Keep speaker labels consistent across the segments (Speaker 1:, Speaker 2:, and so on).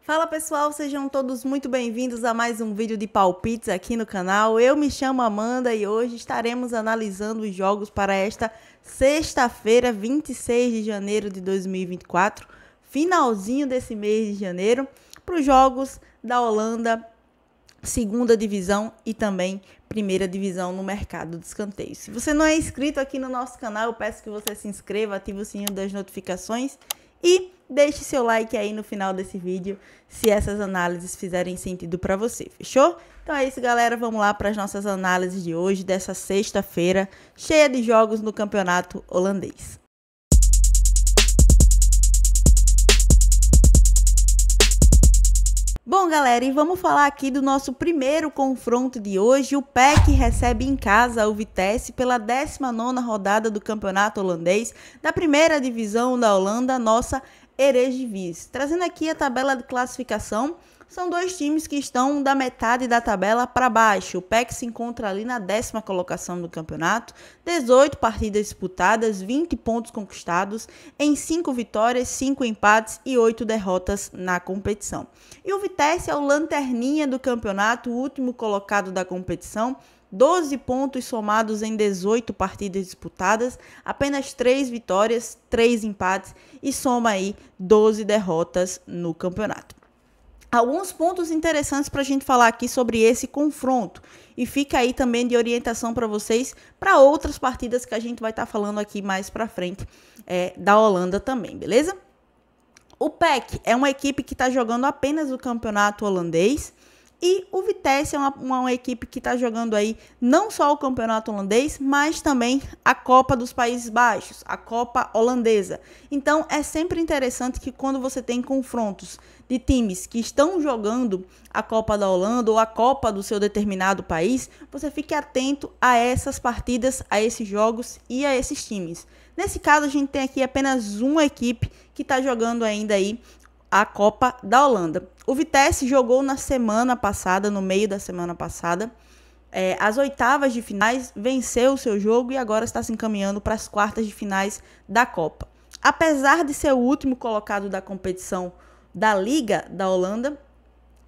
Speaker 1: Fala pessoal, sejam todos muito bem-vindos a mais um vídeo de palpites aqui no canal. Eu me chamo Amanda e hoje estaremos analisando os jogos para esta sexta-feira, 26 de janeiro de 2024, finalzinho desse mês de janeiro, para os jogos da Holanda, segunda divisão e também primeira divisão no mercado de escanteios. Se você não é inscrito aqui no nosso canal, eu peço que você se inscreva, ative o sininho das notificações e deixe seu like aí no final desse vídeo se essas análises fizerem sentido para você, fechou? Então é isso, galera, vamos lá para as nossas análises de hoje, dessa sexta-feira, cheia de jogos no campeonato holandês. Bom, galera, e vamos falar aqui do nosso primeiro confronto de hoje. O PEC recebe em casa o Vitesse pela 19ª rodada do campeonato holandês, da primeira divisão da Holanda, nossa Eredivisie. Trazendo aqui a tabela de classificação, são dois times que estão da metade da tabela para baixo. O PEC se encontra ali na 10ª colocação do campeonato, 18 partidas disputadas, 20 pontos conquistados, em 5 vitórias, 5 empates e 8 derrotas na competição. E o Vitesse é o lanterninha do campeonato, o último colocado da competição, 12 pontos somados em 18 partidas disputadas, apenas 3 vitórias, 3 empates e soma aí 12 derrotas no campeonato. Alguns pontos interessantes para a gente falar aqui sobre esse confronto e fica aí também de orientação para vocês para outras partidas que a gente vai estar falando aqui mais para frente da Holanda também, beleza? O PEC é uma equipe que está jogando apenas o campeonato holandês e o Vitesse é uma equipe que está jogando aí não só o campeonato holandês, mas também a Copa dos Países Baixos, a Copa holandesa. Então é sempre interessante que quando você tem confrontos de times que estão jogando a Copa da Holanda ou a Copa do seu determinado país, você fique atento a essas partidas, a esses jogos e a esses times. Nesse caso, a gente tem aqui apenas uma equipe que está jogando ainda aí a Copa da Holanda. O Vitesse jogou na semana passada, no meio da semana passada, as oitavas de finais, venceu o seu jogo e agora está se encaminhando para as quartas de finais da Copa. Apesar de ser o último colocado da competição da Liga da Holanda,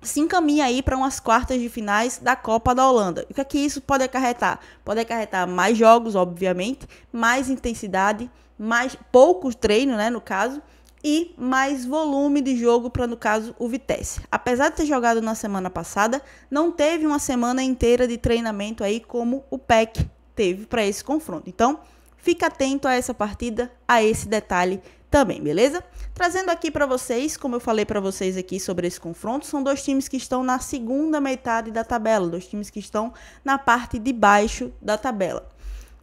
Speaker 1: se encaminha aí para umas quartas de finais da Copa da Holanda. O que é que isso pode acarretar? Pode acarretar mais jogos, obviamente, mais intensidade, mais pouco treino, né, no caso, e mais volume de jogo para, no caso, o Vitesse. Apesar de ter jogado na semana passada, não teve uma semana inteira de treinamento aí como o PEC teve para esse confronto. Então, fica atento a essa partida, a esse detalhe também, beleza? Trazendo aqui para vocês, como eu falei para vocês aqui sobre esse confronto, são dois times que estão na segunda metade da tabela, dois times que estão na parte de baixo da tabela.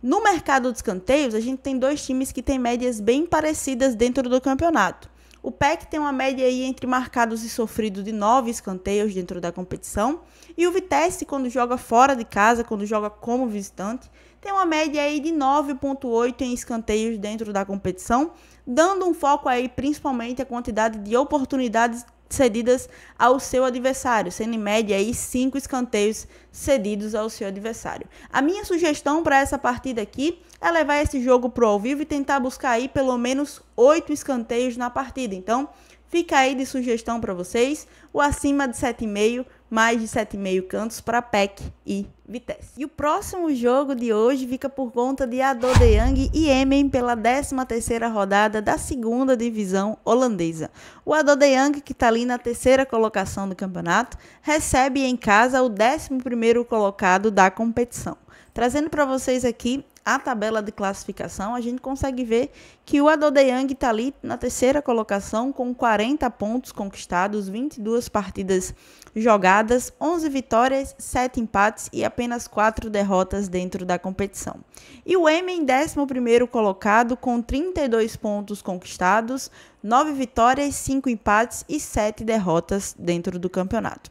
Speaker 1: No mercado de escanteios, a gente tem dois times que têm médias bem parecidas dentro do campeonato. O PEC tem uma média aí entre marcados e sofridos de 9 escanteios dentro da competição. E o Vitesse, quando joga fora de casa, quando joga como visitante, tem uma média aí de 9,8 em escanteios dentro da competição, dando um foco aí principalmente a quantidade de oportunidades cedidas ao seu adversário, sendo em média aí 5 escanteios cedidos ao seu adversário. A minha sugestão para essa partida aqui é levar esse jogo pro ao vivo e tentar buscar aí pelo menos 8 escanteios na partida. Então, fica aí de sugestão para vocês, o acima de 7,5, mais de 7,5 cantos para PEC e Vitesse. E o próximo jogo de hoje fica por conta de ADO Den Haag e Emmen pela 13ª rodada da segunda divisão holandesa. O ADO Den Haag, que está ali na 3ª colocação do campeonato, recebe em casa o 11º colocado da competição. Trazendo para vocês aqui a tabela de classificação, a gente consegue ver que o ADO Den Haag está ali na 3ª colocação com 40 pontos conquistados, 22 partidas jogadas, 11 vitórias, 7 empates e apenas 4 derrotas dentro da competição. E o Emmen, 11º colocado com 32 pontos conquistados, 9 vitórias, 5 empates e 7 derrotas dentro do campeonato.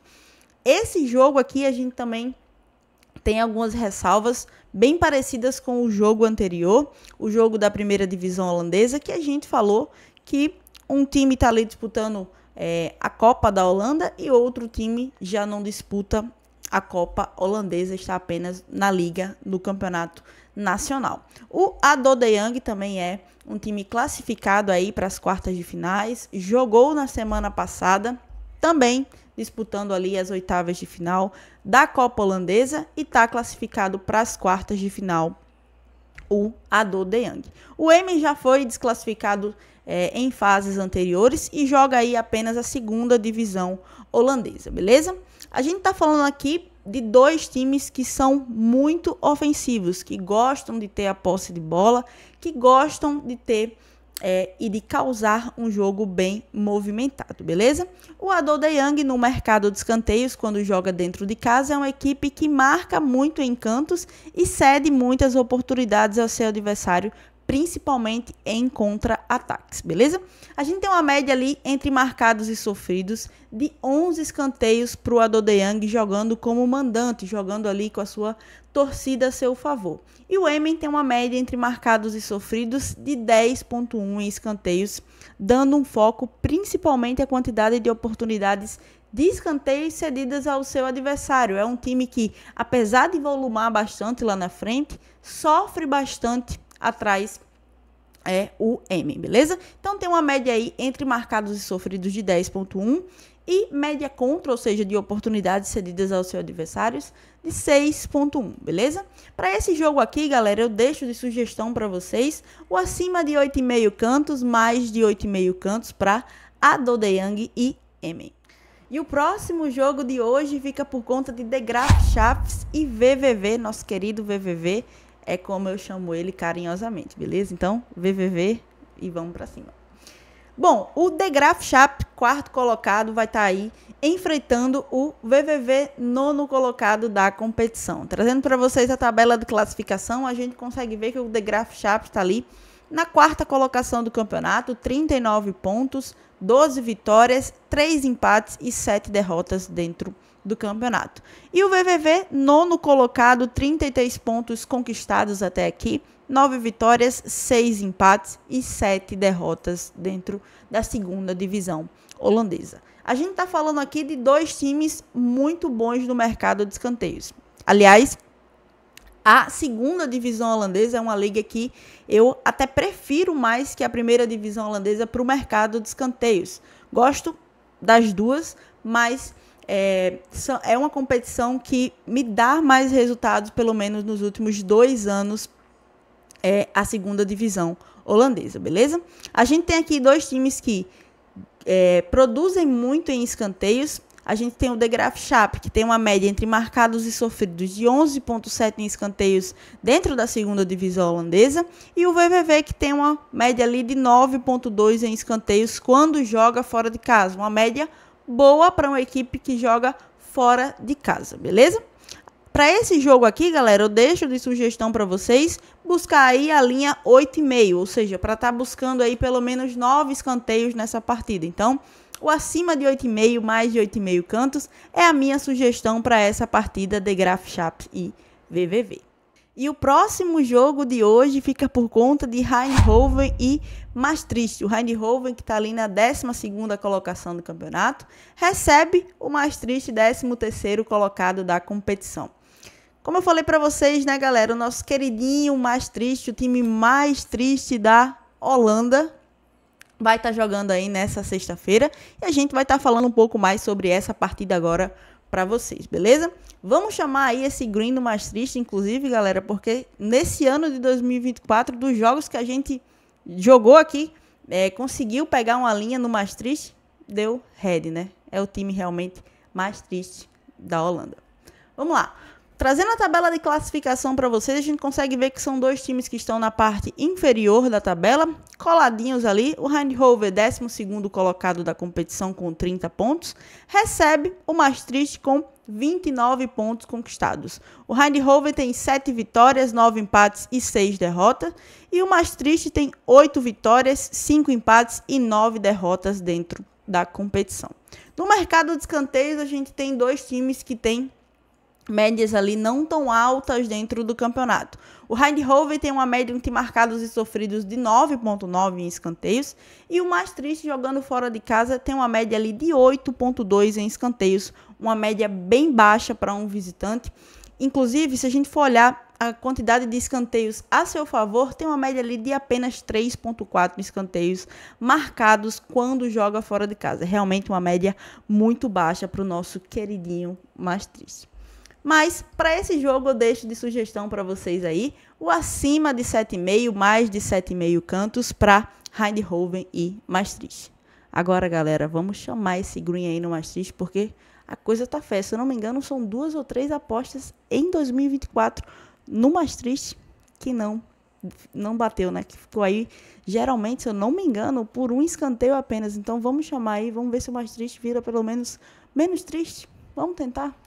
Speaker 1: Esse jogo aqui a gente também tem algumas ressalvas bem parecidas com o jogo anterior, o jogo da primeira divisão holandesa, que a gente falou que um time está ali disputando a Copa da Holanda e outro time já não disputa a Copa holandesa, está apenas na Liga, no Campeonato Nacional. O ADO Den Haag também é um time classificado aí para as quartas de finais, jogou na semana passada, também disputando ali as oitavas de final da Copa Holandesa e está classificado para as quartas de final, o ADO Den Haag. O Emmen já foi desclassificado em fases anteriores e joga aí apenas a segunda divisão holandesa, beleza? A gente tá falando aqui de dois times que são muito ofensivos, que gostam de ter a posse de bola, que gostam de ter e de causar um jogo bem movimentado, beleza? O ADO Den Haag no mercado de escanteios, quando joga dentro de casa, é uma equipe que marca muito em cantos e cede muitas oportunidades ao seu adversário, principalmente em contra-ataques, beleza? A gente tem uma média ali entre marcados e sofridos de 11 escanteios para o ADO Den Haag jogando como mandante, jogando ali com a sua torcida a seu favor. E o Emmen tem uma média entre marcados e sofridos de 10,1 em escanteios, dando um foco principalmente à quantidade de oportunidades de escanteios cedidas ao seu adversário. É um time que, apesar de volumar bastante lá na frente, sofre bastante atrás o Emmen, beleza? Então tem uma média aí entre marcados e sofridos de 10,1 e média contra, ou seja, de oportunidades cedidas aos seus adversários, de 6,1, beleza? Para esse jogo aqui, galera, eu deixo de sugestão para vocês o acima de 8,5 cantos, mais de 8,5 cantos para ADO Den Haag e Emmen. E o próximo jogo de hoje fica por conta de De Graaf Schaps e VVV, nosso querido VVV, é como eu chamo ele carinhosamente, beleza? Então, VVV e vamos para cima. Bom, o De Graaf Schaps, quarto colocado, vai estar aí enfrentando o VVV, nono colocado da competição. Trazendo para vocês a tabela de classificação, a gente consegue ver que o De Graaf Schaps está ali na quarta colocação do campeonato, 39 pontos, 12 vitórias, 3 empates e 7 derrotas dentro do campeonato. E o VVV, nono colocado, 33 pontos conquistados até aqui, 9 vitórias, 6 empates e 7 derrotas dentro da segunda divisão holandesa. A gente está falando aqui de dois times muito bons no mercado de escanteios. Aliás, a segunda divisão holandesa é uma liga que eu até prefiro mais que a primeira divisão holandesa para o mercado de escanteios. Gosto das duas, mas é uma competição que me dá mais resultados, pelo menos nos últimos 2 anos, a segunda divisão holandesa, beleza? A gente tem aqui dois times que produzem muito em escanteios. A gente tem o De Graaf Schaps, que tem uma média entre marcados e sofridos de 11,7 em escanteios dentro da segunda divisão holandesa. E o VVV, que tem uma média ali de 9,2 em escanteios quando joga fora de casa. Uma média boa para uma equipe que joga fora de casa, beleza? Para esse jogo aqui, galera, eu deixo de sugestão para vocês buscar aí a linha 8,5, ou seja, para estar buscando aí pelo menos 9 escanteios nessa partida. Então, o acima de 8,5, mais de 8,5 cantos, é a minha sugestão para essa partida De Graaf Schaps e VVV. E o próximo jogo de hoje fica por conta de Eindhoven e Maastricht. O Eindhoven, que está ali na 12ª colocação do campeonato, recebe o Maastricht, 13º colocado da competição. Como eu falei para vocês, né, galera, o nosso queridinho Maastricht, o time mais triste da Holanda, vai estar jogando aí nessa sexta-feira e a gente vai estar falando um pouco mais sobre essa partida agora para vocês, beleza? Vamos chamar aí esse green do Maastricht, inclusive, galera, porque nesse ano de 2024, dos jogos que a gente jogou aqui, conseguiu pegar uma linha no Maastricht, deu red, né? É o time realmente mais triste da Holanda. Vamos lá. Trazendo a tabela de classificação para vocês, a gente consegue ver que são dois times que estão na parte inferior da tabela, coladinhos ali. O Eindhoven, 12º colocado da competição com 30 pontos, recebe o Maastricht com 29 pontos conquistados. O Eindhoven tem 7 vitórias, 9 empates e 6 derrotas. E o Maastricht tem 8 vitórias, 5 empates e 9 derrotas dentro da competição. No mercado de escanteios, a gente tem dois times que têm médias ali não tão altas dentro do campeonato. O Eindhoven tem uma média entre marcados e sofridos de 9,9 em escanteios e o Maastricht, jogando fora de casa, tem uma média ali de 8,2 em escanteios, uma média bem baixa para um visitante. Inclusive, se a gente for olhar a quantidade de escanteios a seu favor, tem uma média ali de apenas 3,4 escanteios marcados quando joga fora de casa. É realmente uma média muito baixa para o nosso queridinho Maastricht. Mas, para esse jogo, eu deixo de sugestão para vocês aí o acima de 7,5, mais de 7,5 cantos para Eindhoven e Maastricht. Agora, galera, vamos chamar esse green aí no Maastricht, porque a coisa tá feia. Se eu não me engano, são 2 ou 3 apostas em 2024 no Maastricht que não bateu, né? Que ficou aí, geralmente, se eu não me engano, por um escanteio apenas. Então, vamos chamar aí, vamos ver se o Maastricht vira pelo menos triste. Vamos tentar.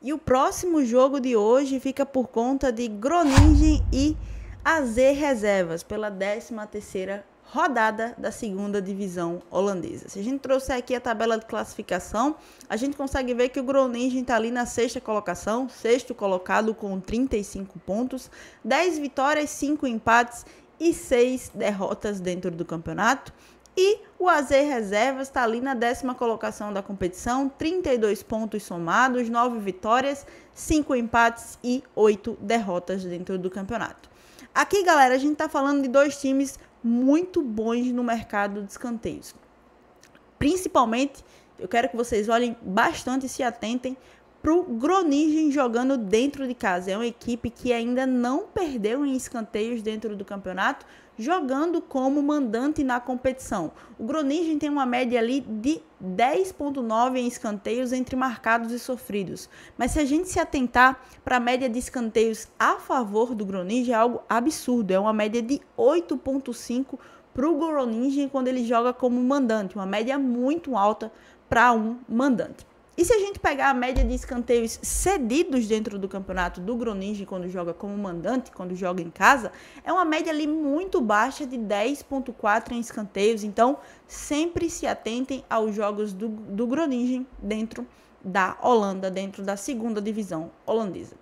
Speaker 1: E o próximo jogo de hoje fica por conta de Groningen e AZ Reservas, pela 13ª rodada da 2ª divisão holandesa. Se a gente trouxer aqui a tabela de classificação, a gente consegue ver que o Groningen está ali na 6ª colocação, 6º colocado com 35 pontos, 10 vitórias, 5 empates e 6 derrotas dentro do campeonato. E o AZ Reservas está ali na 10ª colocação da competição, 32 pontos somados, 9 vitórias, 5 empates e 8 derrotas dentro do campeonato. Aqui, galera, a gente está falando de 2 times muito bons no mercado de escanteios. Principalmente, eu quero que vocês olhem bastante e se atentem para o Groningen jogando dentro de casa. É uma equipe que ainda não perdeu em escanteios dentro do campeonato, jogando como mandante na competição. O Groningen tem uma média ali de 10,9 em escanteios entre marcados e sofridos. Mas se a gente se atentar para a média de escanteios a favor do Groningen, é algo absurdo. É uma média de 8,5 para o Groningen quando ele joga como mandante. Uma média muito alta para um mandante. E se a gente pegar a média de escanteios cedidos dentro do campeonato do Groningen quando joga como mandante, quando joga em casa, é uma média ali muito baixa de 10,4 em escanteios. Então, sempre se atentem aos jogos do Groningen dentro da Holanda, dentro da 2ª divisão holandesa.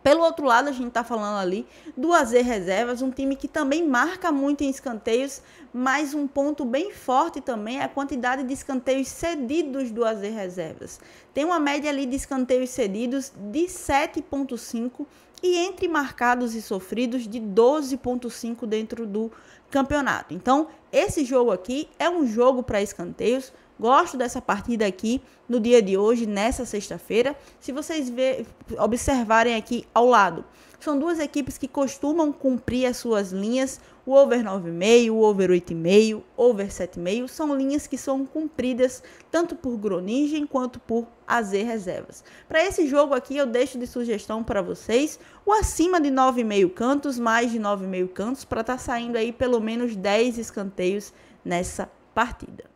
Speaker 1: Pelo outro lado, a gente está falando ali do AZ Reservas, um time que também marca muito em escanteios, mas um ponto bem forte também é a quantidade de escanteios cedidos do AZ Reservas. Tem uma média ali de escanteios cedidos de 7,5 e entre marcados e sofridos de 12,5 dentro do campeonato. Então, esse jogo aqui é um jogo para escanteios. Gosto dessa partida aqui no dia de hoje, nessa sexta-feira. Se vocês observarem aqui ao lado, são 2 equipes que costumam cumprir as suas linhas. O over 9,5, o over 8,5, over 7,5 são linhas que são cumpridas tanto por Groningen quanto por AZ Reservas. Para esse jogo aqui, eu deixo de sugestão para vocês o acima de 9,5 cantos, mais de 9,5 cantos, para estar saindo aí pelo menos 10 escanteios nessa partida.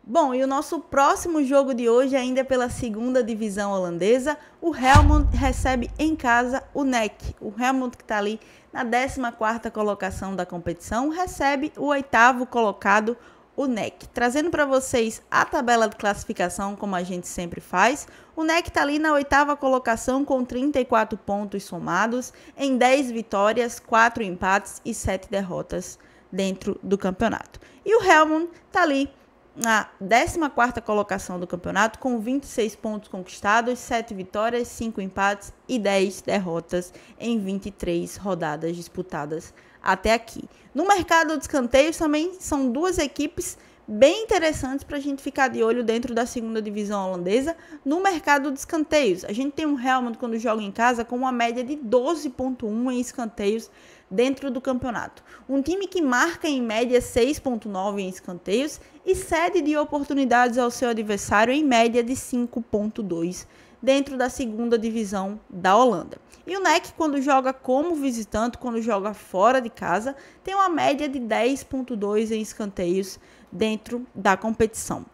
Speaker 1: Bom, e o nosso próximo jogo de hoje, ainda pela 2ª divisão holandesa, o Helmond recebe em casa o NEC. O Helmond, que está ali na 14ª colocação da competição, recebe o 8º colocado, o NEC. Trazendo para vocês a tabela de classificação, como a gente sempre faz, o NEC está ali na 8ª colocação com 34 pontos somados, em 10 vitórias, 4 empates e 7 derrotas dentro do campeonato. E o Helmond está ali na 14ª colocação do campeonato, com 26 pontos conquistados, 7 vitórias, 5 empates e 10 derrotas em 23 rodadas disputadas até aqui. No mercado de escanteios também são 2 equipes bem interessantes para a gente ficar de olho dentro da 2ª divisão holandesa. No mercado de escanteios, a gente tem um Helmond quando joga em casa com uma média de 12,1 em escanteios dentro do campeonato. Um time que marca em média 6,9 em escanteios e cede de oportunidades ao seu adversário em média de 5,2 dentro da 2ª divisão da Holanda. E o NEC, quando joga como visitante, quando joga fora de casa, tem uma média de 10,2 em escanteios dentro da competição.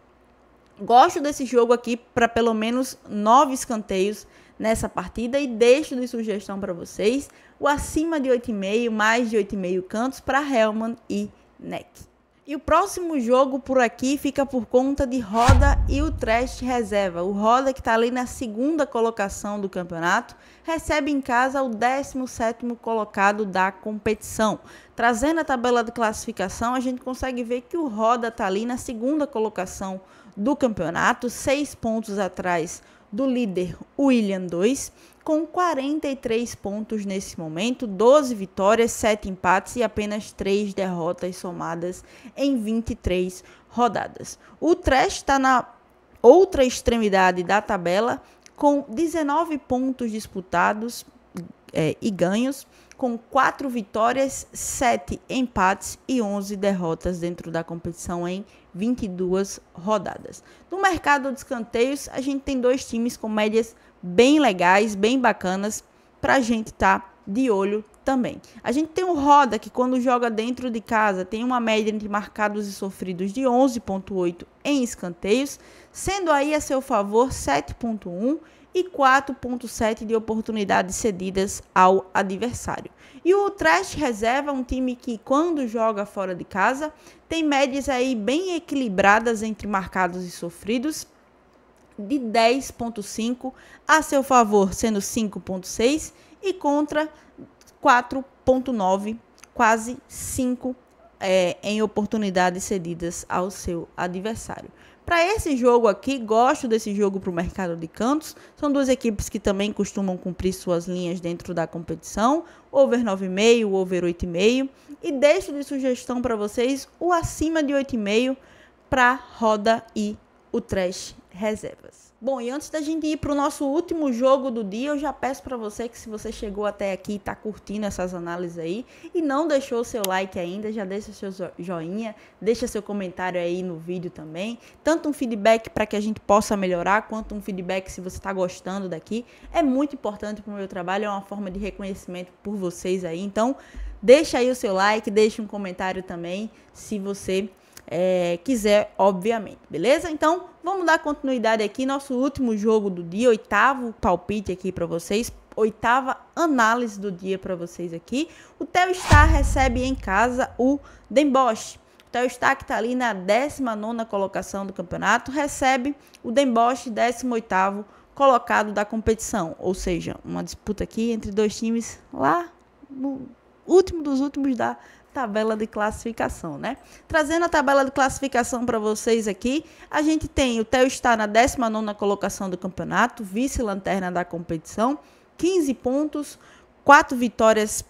Speaker 1: Gosto desse jogo aqui para pelo menos 9 escanteios nessa partida e deixo de sugestão para vocês o acima de 8,5, mais de 8,5 cantos para Helmond e NEC. E o próximo jogo por aqui fica por conta de Roda e Utrecht Reserva. O Roda, que está ali na 2ª colocação do campeonato, recebe em casa o 17º colocado da competição. Trazendo a tabela de classificação, a gente consegue ver que o Roda está ali na 2ª colocação do campeonato, 6 pontos atrás do líder William II, com 43 pontos nesse momento, 12 vitórias, 7 empates e apenas 3 derrotas somadas em 23 rodadas. O Trash está na outra extremidade da tabela, com 19 pontos disputados e ganhos, com 4 vitórias, 7 empates e 11 derrotas dentro da competição em 22 rodadas. No mercado de escanteios, a gente tem 2 times com médias bem legais, bem bacanas, para a gente estar de olho também. A gente tem o Roda, que quando joga dentro de casa tem uma média entre marcados e sofridos de 11,8 em escanteios, sendo aí a seu favor 7,1 e 4,7 de oportunidades cedidas ao adversário. E o Trash Reserva, um time que quando joga fora de casa tem médias aí bem equilibradas entre marcados e sofridos, de 10,5 a seu favor, sendo 5,6 e contra 4,9, quase 5 em oportunidades cedidas ao seu adversário. Para esse jogo aqui, gosto desse jogo para o mercado de cantos. São 2 equipes que também costumam cumprir suas linhas dentro da competição. Over 9,5, over 8,5. E deixo de sugestão para vocês o acima de 8,5 para Roda e o Trash Reservas. Bom, e antes da gente ir para o nosso último jogo do dia, eu já peço para você que se você chegou até aqui e está curtindo essas análises aí e não deixou o seu like ainda, já deixa seu joinha, deixa seu comentário aí no vídeo também. Tanto um feedback para que a gente possa melhorar, quanto um feedback se você está gostando daqui. É muito importante para o meu trabalho, é uma forma de reconhecimento por vocês aí. Então, deixa aí o seu like, deixa um comentário também, se você quiser, obviamente, beleza? Então, vamos dar continuidade aqui, nosso último jogo do dia, 8º palpite aqui para vocês, 8ª análise do dia para vocês aqui. O Telstar recebe em casa o Den Bosch. O Telstar, que está ali na 19ª colocação do campeonato, recebe o Den Bosch, 18º colocado da competição, ou seja, uma disputa aqui entre 2 times lá no último dos últimos da tabela de classificação, né? Trazendo a tabela de classificação para vocês aqui, a gente tem o Telstar na 19ª colocação do campeonato, vice-lanterna da competição, 15 pontos, 4 vitórias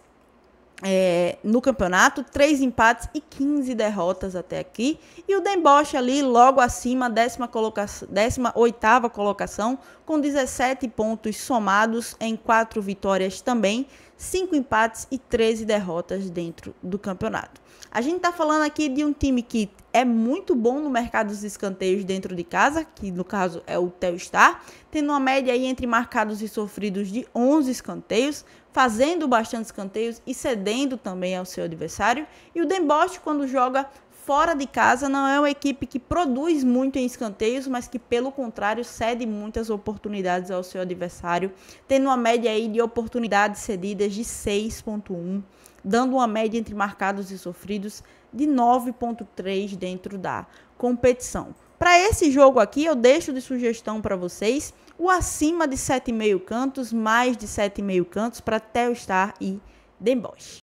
Speaker 1: no campeonato, 3 empates e 15 derrotas até aqui. E o Den Bosch ali logo acima, 18ª colocação, com 17 pontos somados em 4 vitórias também, 5 empates e 13 derrotas dentro do campeonato. A gente está falando aqui de um time que é muito bom no mercado dos escanteios dentro de casa, que no caso é o Telstar, tendo uma média aí entre marcados e sofridos de 11 escanteios, fazendo bastante escanteios e cedendo também ao seu adversário. E o Den Bosch, quando joga fora de casa, não é uma equipe que produz muito em escanteios, mas que, pelo contrário, cede muitas oportunidades ao seu adversário, tendo uma média aí de oportunidades cedidas de 6,1, dando uma média entre marcados e sofridos de 9,3 dentro da competição. Para esse jogo aqui, eu deixo de sugestão para vocês o acima de 7,5 cantos, mais de 7,5 cantos para Telstar e Den Bosch.